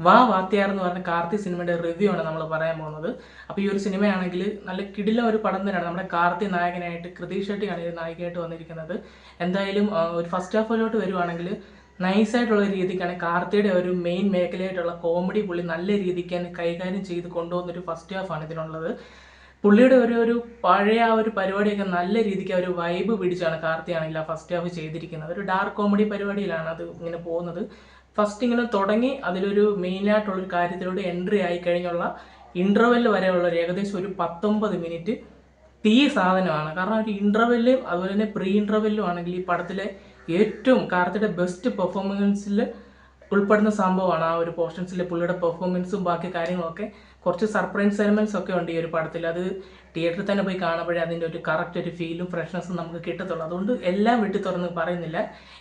വാ വാത്തിയാർ എന്ന് പറഞ്ഞ കാർത്തി സിനിമയുടെ റിവ്യൂ ആണ് നമ്മൾ പറയാൻ പോകുന്നത്. അപ്പോൾ ഈ ഒരു സിനിമയാണെങ്കിൽ നല്ല കിടില ഒരു പടം തന്നെയാണ്. നമ്മുടെ കാർത്തി നായകനായിട്ട് കൃതി ഷെട്ടിയാണ് ഈ നായികയായിട്ട് വന്നിരിക്കുന്നത്. എന്തായാലും ഒരു ഫസ്റ്റ് ഹാഫിലോട്ട് വരുവാണെങ്കിൽ നൈസായിട്ടുള്ള രീതിക്കാണ് കാർത്തിയുടെ ഒരു മെയിൻ മേഖലയായിട്ടുള്ള കോമഡി പുള്ളി നല്ല രീതിക്ക് തന്നെ കൈകാര്യം ചെയ്ത് കൊണ്ടുപോകുന്നൊരു ഫസ്റ്റ് ഹാഫാണ് ഇതിനുള്ളത്. പുള്ളിയുടെ ഒരു പഴയ ആ ഒരു പരിപാടിയൊക്കെ നല്ല രീതിക്ക് ഒരു വൈബ് പിടിച്ചാണ് കാർത്തിയാണെങ്കിൽ ആ ഫസ്റ്റ് ഹാഫ് ചെയ്തിരിക്കുന്നത്. ഒരു ഡാർക്ക് കോമഡി പരിപാടിയിലാണ് അത് ഇങ്ങനെ പോകുന്നത്. ഫസ്റ്റ് ഇങ്ങനെ തുടങ്ങി അതിലൊരു മെയിനായിട്ടുള്ളൊരു കാര്യത്തിലൂടെ എൻട്രി ആയി കഴിഞ്ഞുള്ള ഇൻ്റർവെൽ വരെയുള്ള ഏകദേശം ഒരു 19 മിനിറ്റ് തീ സാധനമാണ്. കാരണം ഒരു ഇൻ്റർവെല്ലും അതുപോലെ തന്നെ പ്രീ ഇൻ്റർവെല്ലും ആണെങ്കിൽ ഈ പടത്തിലെ ഏറ്റവും കാർത്തിയുടെ ബെസ്റ്റ് പെർഫോമൻസിൽ ഉൾപ്പെടുന്ന സംഭവമാണ് ആ ഒരു പോർഷൻസിൽ പുള്ളിയുടെ പെർഫോമൻസും ബാക്കി കാര്യങ്ങളൊക്കെ. കുറച്ച് സർപ്രൈസ് എലമെൻറ്റ്സ് ഒക്കെ ഉണ്ട് ഈ ഒരു പടത്തിൽ. അത് തിയേറ്ററിൽ തന്നെ പോയി കാണുമ്പോഴേ അതിൻ്റെ ഒരു കറക്റ്റ് ഒരു ഫീലും ഫ്രഷ്നെസ്സും നമുക്ക് കിട്ടത്തുള്ളൂ. അതുകൊണ്ട് എല്ലാം വെട്ടി തുറന്ന് പറയുന്നില്ല.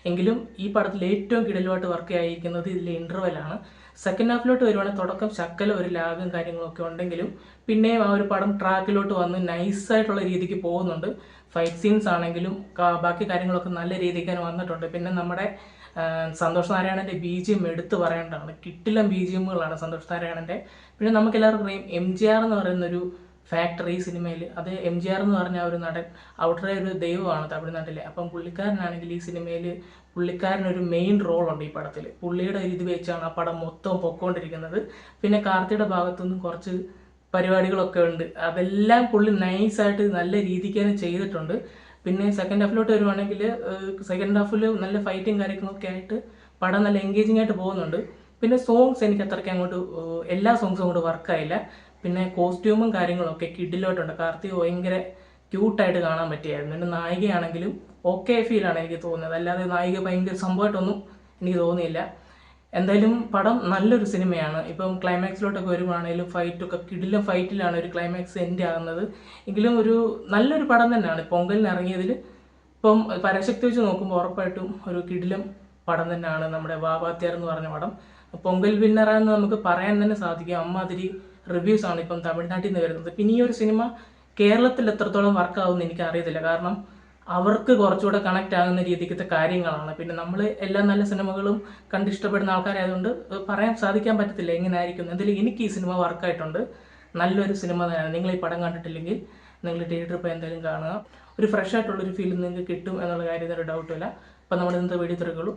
എങ്കിലും ഈ പടത്തിൽ ഏറ്റവും കിടലുമായിട്ട് വർക്ക് ആയിരിക്കുന്നത് ഇതിലെ ഇൻ്റർവെല്ലാണ്. സെക്കൻഡ് ഹാഫിലോട്ട് വരുവാണെങ്കിൽ തുടക്കം ശക്കല ഒരു ലാഗും കാര്യങ്ങളൊക്കെ ഉണ്ടെങ്കിലും പിന്നെയും ആ ഒരു പടം ട്രാക്കിലോട്ട് വന്ന് നൈസായിട്ടുള്ള രീതിക്ക് പോകുന്നുണ്ട്. ഫൈറ്റ് സീൻസ് ആണെങ്കിലും ബാക്കി കാര്യങ്ങളൊക്കെ നല്ല രീതിക്ക് തന്നെ വന്നിട്ടുണ്ട്. പിന്നെ നമ്മുടെ സന്തോഷ് നാരായണൻ്റെ BGM എടുത്തു പറയേണ്ടതാണ്. കിട്ടിലം BGMകളാണ് സന്തോഷ് നാരായണൻ്റെ. പിന്നെ നമുക്ക് എല്ലാവർക്കും അറിയാം MGR എന്ന് പറയുന്നൊരു ഫാക്ടർ ഈ സിനിമയിൽ. അത് MGR എന്ന് പറഞ്ഞ ഒരു നടൻ ഔട്ടറെ ഒരു ദൈവമാണ് തമിഴ്നാട്ടിലെ. അപ്പം പുള്ളിക്കാരനാണെങ്കിൽ ഈ സിനിമയിൽ പുള്ളിക്കാരനൊരു മെയിൻ റോളുണ്ട് ഈ പടത്തിൽ. പുള്ളിയുടെ ഇത് വെച്ചാണ് ആ പടം മൊത്തം പൊക്കോണ്ടിരിക്കുന്നത്. പിന്നെ കാർത്തിയുടെ ഭാഗത്തുനിന്നും കുറച്ച് പരിപാടികളൊക്കെ ഉണ്ട്. അതെല്ലാം പുള്ളി നൈസായിട്ട് നല്ല രീതിക്ക് തന്നെ ചെയ്തിട്ടുണ്ട്. പിന്നെ സെക്കൻഡ് ഹാഫിലോട്ട് വരുവാണെങ്കിൽ സെക്കൻഡ് ഹാഫിൽ നല്ല ഫൈറ്റും കാര്യങ്ങളൊക്കെ ആയിട്ട് പടം നല്ല എൻഗേജിങ് ആയിട്ട് പോകുന്നുണ്ട്. പിന്നെ സോങ്സ് എനിക്ക് അത്രയ്ക്ക് അങ്ങോട്ട് എല്ലാ സോങ്സും അങ്ങോട്ട് വർക്കായില്ല. പിന്നെ കോസ്റ്റ്യൂമും കാര്യങ്ങളൊക്കെ കിഡിലോട്ടുണ്ട്. കാർത്തിക് ഭയങ്കര ക്യൂട്ടായിട്ട് കാണാൻ പറ്റിയായിരുന്നു. പിന്നെ നായികയാണെങ്കിലും ഓക്കെ ഫീലാണ് എനിക്ക് തോന്നുന്നത്. അല്ലാതെ നായിക ഭയങ്കര സംഭവമായിട്ടൊന്നും എനിക്ക് തോന്നിയില്ല. എന്തായാലും പടം നല്ലൊരു സിനിമയാണ്. ഇപ്പം ക്ലൈമാക്സിലോട്ടൊക്കെ വരുവാണെങ്കിലും ഫൈറ്റൊക്കെ കിടിലം ഫൈറ്റിലാണ് ഒരു ക്ലൈമാക്സ് എൻഡ് ആകുന്നത്. എങ്കിലും ഒരു നല്ലൊരു പടം തന്നെയാണ് പൊങ്കലിന് ഇറങ്ങിയതിൽ. ഇപ്പം പരാശക്തി വെച്ച് നോക്കുമ്പോൾ ഉറപ്പായിട്ടും ഒരു കിടിലം പടം തന്നെയാണ് നമ്മുടെ വാ വാത്തിയാർ എന്ന് പറഞ്ഞ പടം. പൊങ്കൽ വിന്നറാന്ന് നമുക്ക് പറയാൻ തന്നെ സാധിക്കും. അമ്മാതിരി റിവ്യൂസാണ് ഇപ്പം തമിഴ്നാട്ടിൽ നിന്ന് വരുന്നത്. പിന്നെ ഈ ഒരു സിനിമ കേരളത്തിൽ എത്രത്തോളം വർക്കാവുമെന്ന് എനിക്ക് അറിയത്തില്ല. കാരണം അവർക്ക് കുറച്ചുകൂടെ കണക്റ്റ് ആകുന്ന രീതിക്കത്തെ കാര്യങ്ങളാണ്. പിന്നെ നമ്മൾ എല്ലാ നല്ല സിനിമകളും കണ്ടിഷ്ടപ്പെടുന്ന ആൾക്കാരായതുകൊണ്ട് പറയാൻ സാധിക്കാൻ പറ്റത്തില്ല എങ്ങനെയായിരിക്കും. എന്തായാലും എനിക്ക് ഈ സിനിമ വർക്കായിട്ടുണ്ട്. നല്ലൊരു സിനിമ തന്നെയാണ്. നിങ്ങൾ ഈ പടം കണ്ടിട്ടില്ലെങ്കിൽ നിങ്ങൾ തിയേറ്ററിൽ പോയി എന്തായാലും കാണുക. ഒരു ഫ്രഷ് ആയിട്ടുള്ളൊരു ഫീൽ നിങ്ങൾക്ക് കിട്ടും എന്നുള്ള കാര്യത്തിൽ ഒരു ഡൗട്ടുമില്ല. അപ്പം നമ്മുടെ ഇന്നത്തെ വീഡിയോ തിരക്കുള്ളൂ.